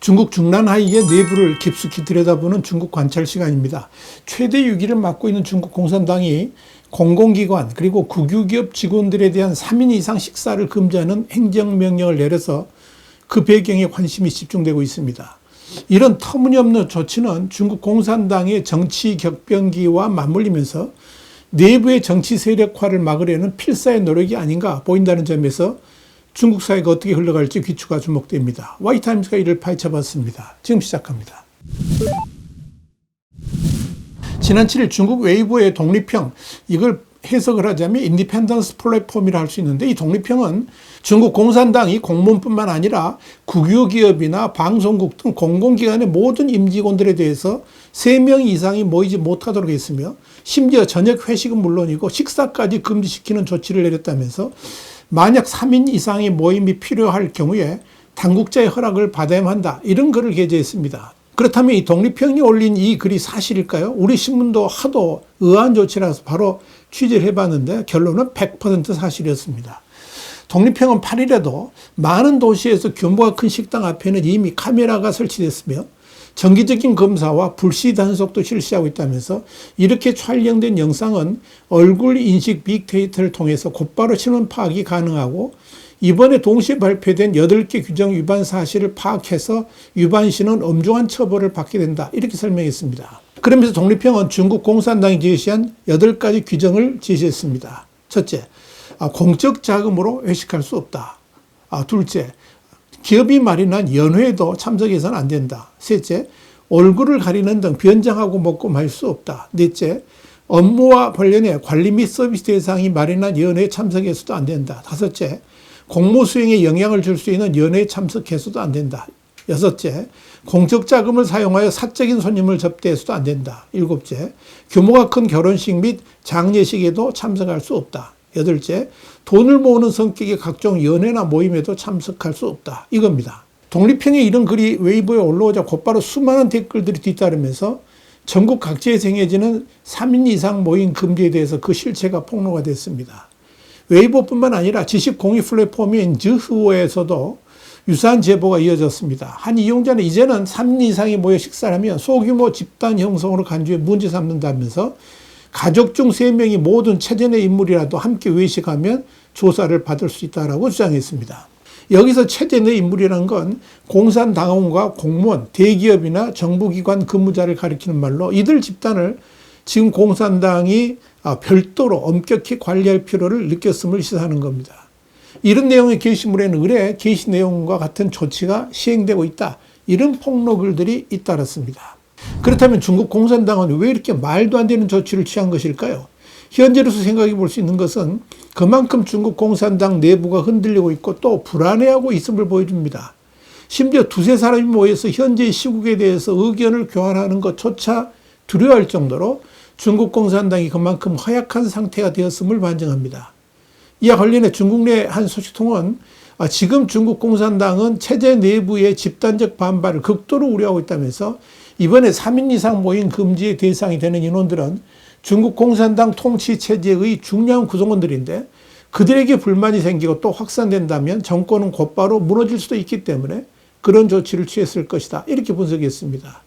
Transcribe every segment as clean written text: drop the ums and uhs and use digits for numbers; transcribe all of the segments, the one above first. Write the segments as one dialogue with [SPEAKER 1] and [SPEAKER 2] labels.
[SPEAKER 1] 중국 중난하이의 내부를 깊숙이 들여다보는 중국 관찰 시간입니다. 최대 위기를 맞고 있는 중국 공산당이 공공기관 그리고 국유기업 직원들에 대한 3인 이상 식사를 금지하는 행정명령을 내려서 그 배경에 관심이 집중되고 있습니다. 이런 터무니없는 조치는 중국 공산당의 정치 격변기와 맞물리면서 내부의 정치 세력화를 막으려는 필사의 노력이 아닌가 보인다는 점에서 중국 사회가 어떻게 흘러갈지 귀추가 주목됩니다. Y타임즈가 이를 파헤쳐봤습니다. 지금 시작합니다. 지난 7일 중국 웨이보의 독립형, 이걸 해석을 하자면 인디펜던스 플랫폼이라 할 수 있는데, 이 독립형은 중국 공산당이 공무원뿐만 아니라 국유기업이나 방송국 등 공공기관의 모든 임직원들에 대해서 3명 이상이 모이지 못하도록 했으며, 심지어 저녁 회식은 물론이고 식사까지 금지시키는 조치를 내렸다면서, 만약 3인 이상의 모임이 필요할 경우에 당국자의 허락을 받아야만 한다, 이런 글을 게재했습니다. 그렇다면 이 독립형이 올린 이 글이 사실일까요? 우리 신문도 하도 의아한 조치라서 바로 취재를 해봤는데 결론은 100% 사실이었습니다. 독립형은 8일에도 많은 도시에서 규모가 큰 식당 앞에는 이미 카메라가 설치됐으며 정기적인 검사와 불시 단속도 실시하고 있다면서, 이렇게 촬영된 영상은 얼굴 인식 빅데이터를 통해서 곧바로 신원 파악이 가능하고, 이번에 동시에 발표된 8개 규정 위반 사실을 파악해서 위반 시는 엄중한 처벌을 받게 된다, 이렇게 설명했습니다. 그러면서 독립형은 중국 공산당이 제시한 8가지 규정을 제시했습니다. 첫째, 공적 자금으로 외식할 수 없다. 둘째, 기업이 마련한 연회에도 참석해서는 안 된다. 셋째, 얼굴을 가리는 등 변장하고 먹고 말 수 없다. 넷째, 업무와 관련해 관리 및 서비스 대상이 마련한 연회에 참석해서도 안 된다. 다섯째, 공무 수행에 영향을 줄 수 있는 연회에 참석해서도 안 된다. 여섯째, 공적 자금을 사용하여 사적인 손님을 접대해서도 안 된다. 일곱째, 규모가 큰 결혼식 및 장례식에도 참석할 수 없다. 여덟째, 돈을 모으는 성격의 각종 연회나 모임에도 참석할 수 없다, 이겁니다. 독립형의 이런 글이 웨이보에 올라오자 곧바로 수많은 댓글들이 뒤따르면서 전국 각지에 생겨지는 3인 이상 모임 금지에 대해서 그 실체가 폭로가 됐습니다. 웨이보뿐만 아니라 지식 공유 플랫폼인 즈흐오에서도 유사한 제보가 이어졌습니다. 한 이용자는 이제는 3인 이상이 모여 식사를 하면 소규모 집단 형성으로 간주해 문제 삼는다면서, 가족 중 3명이 모든 체제 내 인물이라도 함께 외식하면 조사를 받을 수 있다고 주장했습니다. 여기서 체제 내 인물이라는 건 공산당원과 공무원, 대기업이나 정부기관 근무자를 가리키는 말로, 이들 집단을 지금 공산당이 별도로 엄격히 관리할 필요를 느꼈음을 시사하는 겁니다. 이런 내용의 게시물에는 의뢰 게시 내용과 같은 조치가 시행되고 있다, 이런 폭로글들이 잇따랐습니다. 그렇다면 중국 공산당은 왜 이렇게 말도 안 되는 조치를 취한 것일까요? 현재로서 생각해 볼 수 있는 것은 그만큼 중국 공산당 내부가 흔들리고 있고 또 불안해하고 있음을 보여줍니다. 심지어 두세 사람이 모여서 현재의 시국에 대해서 의견을 교환하는 것조차 두려워할 정도로 중국 공산당이 그만큼 허약한 상태가 되었음을 반증합니다. 이와 관련해 중국 내 한 소식통은 지금 중국 공산당은 체제 내부의 집단적 반발을 극도로 우려하고 있다면서, 이번에 3인 이상 모임 금지의 대상이 되는 인원들은 중국 공산당 통치 체제의 중요한 구성원들인데, 그들에게 불만이 생기고 또 확산된다면 정권은 곧바로 무너질 수도 있기 때문에 그런 조치를 취했을 것이다, 이렇게 분석했습니다.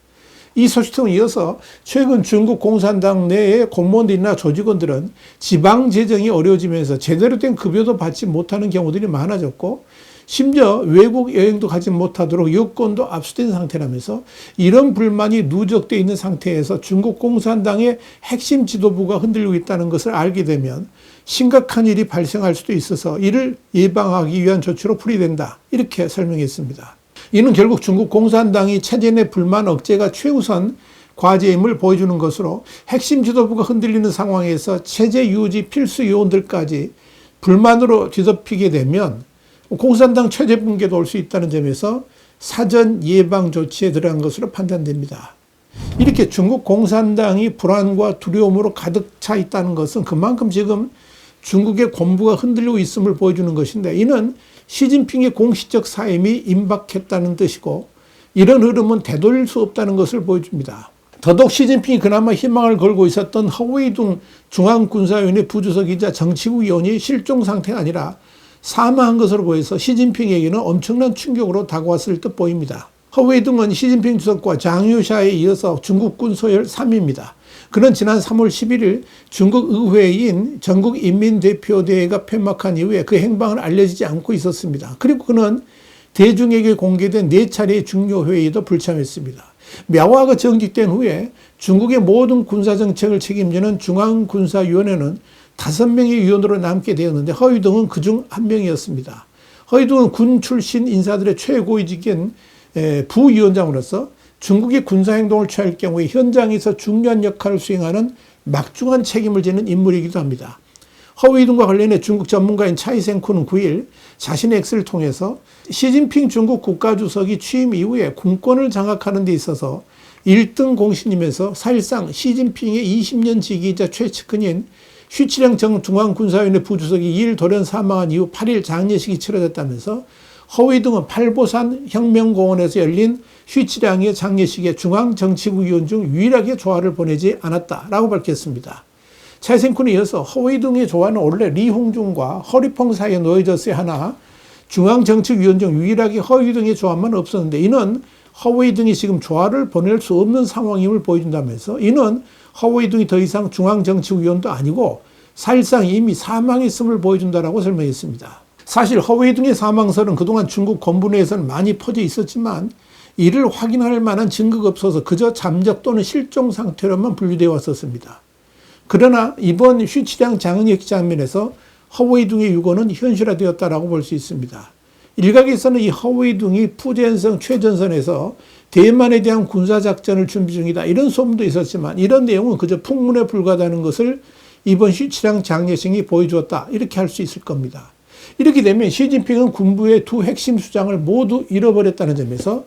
[SPEAKER 1] 이 소식통은 이어서 최근 중국 공산당 내의 공무원들이나 조직원들은 지방 재정이 어려워지면서 제대로 된 급여도 받지 못하는 경우들이 많아졌고, 심지어 외국 여행도 가지 못하도록 여권도 압수된 상태라면서, 이런 불만이 누적되어 있는 상태에서 중국 공산당의 핵심 지도부가 흔들리고 있다는 것을 알게 되면 심각한 일이 발생할 수도 있어서 이를 예방하기 위한 조치로 풀이된다, 이렇게 설명했습니다. 이는 결국 중국 공산당이 체제 내 불만 억제가 최우선 과제임을 보여주는 것으로, 핵심 지도부가 흔들리는 상황에서 체제 유지 필수 요원들까지 불만으로 뒤덮이게 되면 공산당 체제 붕괴도 올 수 있다는 점에서 사전 예방 조치에 들어간 것으로 판단됩니다. 이렇게 중국 공산당이 불안과 두려움으로 가득 차 있다는 것은 그만큼 지금 중국의 권부가 흔들리고 있음을 보여주는 것인데, 이는 시진핑의 공식적 사임이 임박했다는 뜻이고, 이런 흐름은 되돌릴 수 없다는 것을 보여줍니다. 더더욱 시진핑이 그나마 희망을 걸고 있었던 허웨이둥 중앙군사위원회 부주석이자 정치국 위원이 실종 상태가 아니라 사망한 것으로 보여서 시진핑에게는 엄청난 충격으로 다가왔을 듯 보입니다. 허웨이둥은 시진핑 주석과 장유샤에 이어서 중국군 소열 3위입니다. 그는 지난 3월 11일 중국 의회인 전국인민대표대회가 폐막한 이후에 그 행방을 알려지지 않고 있었습니다. 그리고 그는 대중에게 공개된 4차례의 중요 회의에도 불참했습니다. мя오아가 정직된 후에 중국의 모든 군사정책을 책임지는 중앙군사위원회는 5명의 위원으로 남게 되었는데 허위둥은 그중 한 명이었습니다. 허위둥은 군 출신 인사들의 최고위직인 부위원장으로서 중국이 군사행동을 취할 경우에 현장에서 중요한 역할을 수행하는 막중한 책임을 지는 인물이기도 합니다. 허위둥과 관련해 중국 전문가인 차이생쿠는 9일 자신의 X를 통해서 시진핑 중국 국가주석이 취임 이후에 군권을 장악하는 데 있어서 1등 공신이면서 사실상 시진핑의 20년 지기이자 최측근인 슈치량 중앙군사위원회 부주석이 2일 돌연 사망한 이후 8일 장례식이 치러졌다면서 허위둥은 팔보산 혁명공원에서 열린 슈치량의 장례식에 중앙정치국 위원 중 유일하게 조화를 보내지 않았다라고 밝혔습니다. 차이생쿠는 이어서 허웨이둥의 조화는 원래 리홍준과 허리펑 사이에 놓여졌어야 하나 중앙정치위원 중 유일하게 허웨이둥의 조화만 없었는데 이는 허웨이둥이 지금 조화를 보낼 수 없는 상황임을 보여준다면서 이는 허웨이둥이 더 이상 중앙정치위원도 아니고 사실상 이미 사망했음을 보여준다라고 설명했습니다. 사실 허웨이둥의 사망설은 그동안 중국 권부 내에서는 많이 퍼져 있었지만 이를 확인할 만한 증거가 없어서 그저 잠적 또는 실종 상태로만 분류되어 왔었습니다. 그러나 이번 슈치량 장례식 장면에서 허웨이둥의 유고는 현실화되었다라고 볼 수 있습니다. 일각에서는 이 허웨이둥이 푸젠성 최전선에서 대만에 대한 군사작전을 준비 중이다 이런 소문도 있었지만 이런 내용은 그저 풍문에 불과하다는 것을 이번 슈치량 장례식이 보여주었다 이렇게 할 수 있을 겁니다. 이렇게 되면 시진핑은 군부의 두 핵심 수장을 모두 잃어버렸다는 점에서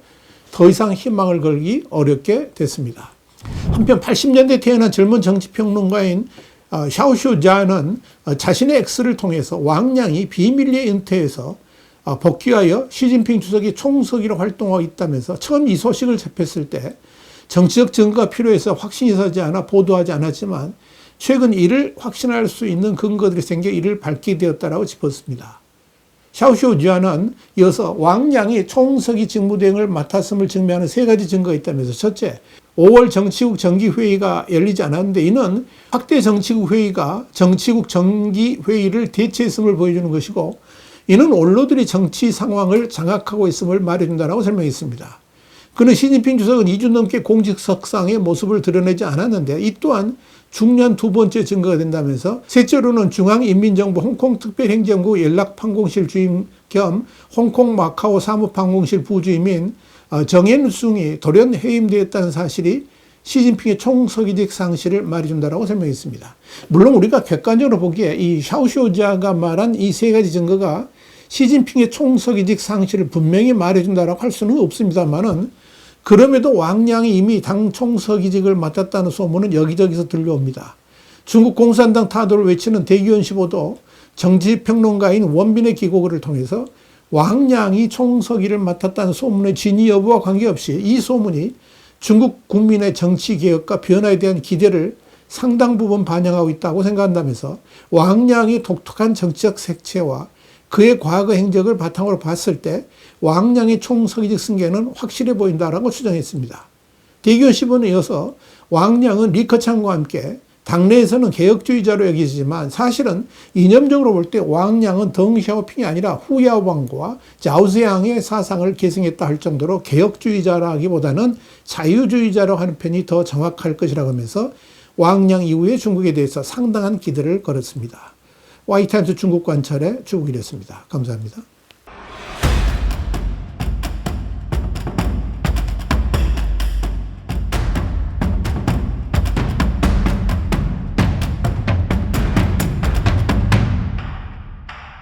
[SPEAKER 1] 더 이상 희망을 걸기 어렵게 됐습니다. 한편 80년대 태어난 젊은 정치평론가인 샤오슈자는 자신의 X를 통해서 왕량이 비밀리에 은퇴해서 복귀하여 시진핑 주석이 총서기로 활동하고 있다면서 처음 이 소식을 접했을 때 정치적 증거가 필요해서 확신이 서지 않아 보도하지 않았지만 최근 이를 확신할 수 있는 근거들이 생겨 이를 밝히게 되었다라고 짚었습니다. 샤오슈지아는 이어서 왕량이 총서기 직무대행을 맡았음을 증명하는 3가지 증거가 있다면서 첫째, 5월 정치국 정기회의가 열리지 않았는데 이는 확대 정치국 회의가 정치국 정기회의를 대체했음을 보여주는 것이고 이는 원로들이 정치 상황을 장악하고 있음을 말해준다고 설명했습니다. 그는 시진핑 주석은 2주 넘게 공직석상의 모습을 드러내지 않았는데 이 또한 중요한 두 번째 증거가 된다면서 셋째로는 중앙인민정부 홍콩특별행정구 연락판공실 주임 겸 홍콩 마카오 사무판공실 부주임인 정앤숭이 돌연 해임되었다는 사실이 시진핑의 총서기직 상실을 말해준다고 설명했습니다. 물론 우리가 객관적으로 보기에 이 샤오쇼지아가 말한 이 3가지 증거가 시진핑의 총서기직 상실을 분명히 말해준다고 할 수는 없습니다만은 그럼에도 왕량이 이미 당 총서기직을 맡았다는 소문은 여기저기서 들려옵니다. 중국 공산당 타도를 외치는 대기원 15도 정치평론가인 원빈의 기고글을 통해서 왕량이 총서기를 맡았다는 소문의 진위 여부와 관계없이 이 소문이 중국 국민의 정치개혁과 변화에 대한 기대를 상당 부분 반영하고 있다고 생각한다면서 왕량이 독특한 정치적 색채와 그의 과거 행적을 바탕으로 봤을 때 왕량의 총서기직 승계는 확실해 보인다라고 추정했습니다. 대기원 10원에 이어서 왕량은 리커창과 함께 당내에서는 개혁주의자로 여기지만 사실은 이념적으로 볼 때 왕량은 덩샤오핑이 아니라 후야오방과 자오즈양의 사상을 계승했다 할 정도로 개혁주의자라기보다는 자유주의자라고 하는 편이 더 정확할 것이라고 하면서 왕량 이후의 중국에 대해서 상당한 기대를 걸었습니다. 와이타임스 중국 관찰의 주국이었습니다. 감사합니다.